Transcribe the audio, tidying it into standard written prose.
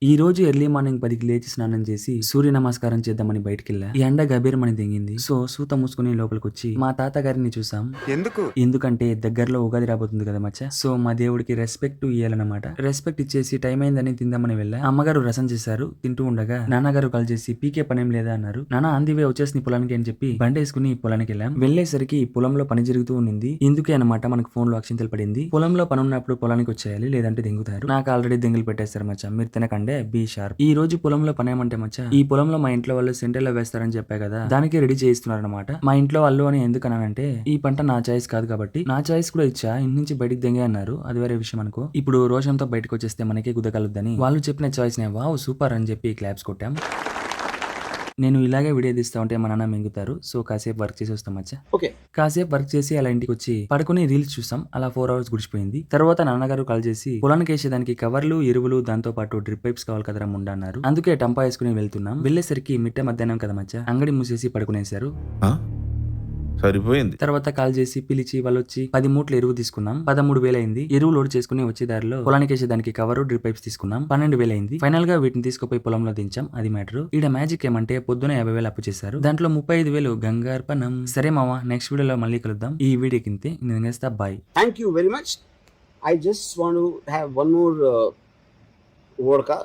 ఈ రోజు early morning 10కి లేచి స్నానం చేసి సూర్య నమస్కారం చేద్దామని బయటికెళ్ళా. ఈ ఎండ గభీరమని దిగింది. సో సూత మూసుకుని లోపలికి వచ్చి మా తాతగారిని చూసాం. ఎందుకంటే దగ్గరలో ఉగాది రాబోతుంది కదా మచ్చ. సో మా దేవుడికి రెస్పెక్ట్ ఇయ్యాలన్నమాట. రెస్పెక్ట్ ఇచ్చేసి టైం అయిందని తిందామని వెళ్ళా. అమ్మగారు రసం చేశారు. తింటూ ఉండగా నాన్నగారు కాల్ చేసి పీకే పనేం లేదా అన్నారు. నాన్న అందివే వచ్చేసి పొలానికి అని చెప్పి బండి వేసుకుని పొలానికి వెళ్ళాం. వెళ్లేసరికి పొలంలో పని జరుగుతూ ఉంది. ఇందుకే అనమాట మనకు ఫోన్ లో అక్షింతలు పడింది. పొలంలో పని ఉన్నప్పుడు పొలానికి వచ్చేయాలి, లేదంటే దెంగుతారు. నాకు ఆల్రెడీ దెంగులు పెట్టేస్తారు మచ్చ. మీరు తినకండి, బీ షార్ప్. ఈ రోజు పొలంలో పని ఏమంటే మచ్చ, ఈ పొలంలో మా ఇంట్లో వాళ్ళు సెంటర్లో వేస్తారని చెప్పా కదా, దానికి రెడీ చేయిస్తున్నారు అనమాట. మా ఇంట్లో వాళ్ళు అని ఎందుకు అన్నానంటే ఈ పంట నా చాయిస్ కాదు కాబట్టి నా చాయిస్ కూడా ఇచ్చా, ఇంటి నుంచి బయటికి దెంగే అన్నారు. అది వేరే విషయం అనుకో. ఇప్పుడు రోషంతో బయటకు వచ్చేస్తే మనకే గుద్దకలుద్దని వాళ్ళు చెప్పిన చాయిస్ నే వావ్ సూపర్ అని చెప్పి క్లాప్స్ కొట్టాం. నేను ఇలాగే వీడియో తీస్తా ఉంటే మా నాన్న మింగుతారు. సో కాసేపు వర్క్ చేసి వస్తాం మచ్చా. ఓకే, కాసేపు వర్క్ చేసి అలా ఇంటికి వచ్చి పడుకుని రీల్స్ చూసాం. అలా 4 hours గుడిచిపోయింది. తర్వాత నాన్నగారు కాల్ చేసి పొలానికి వేసేదానికి కవర్లు, ఎరువులు, దాంతో పాటు డ్రిప్ పైప్స్ కావాలి కదరా ముండా అన్నారు. అందుకే టంపా వేసుకుని వెళ్తున్నాం. వెళ్లేసరికి మిట్ట మధ్యాహ్నం కదా మచ్చా, అంగడి మూసేసి పడుకునేశారు. సరిపోయింది. తర్వాత కాల్ చేసి పిలిచి వాళ్ళు వచ్చి 10 మూటలు ఎరువు తీసుకున్నాం. 13,000 అయింది. ఎరువు లోడ్ చేసుకుని వచ్చే దారిలో పొలానికి వేసేదానికి కవరు, డ్రిప్ పైప్స్ తీసుకున్నాం. 12,000 అయింది. ఫైనల్ గా వీటిని తీసుకుపోయి పొలంలో దించాం. అది మ్యాటర్. ఈడ మ్యాజిక్ ఏమంటే పొద్దున 50,000 అప్పు చేశారు. దాంట్లో 35,000 గంగార్పణం. సరే మావా, నెక్స్ట్ వీడియోలో మళ్ళీ కలుద్దాం. ఈ వీడియోకి ఇంతే. నేను చేస్తా. Bye. Thank you very much. I just want to have one more vodka.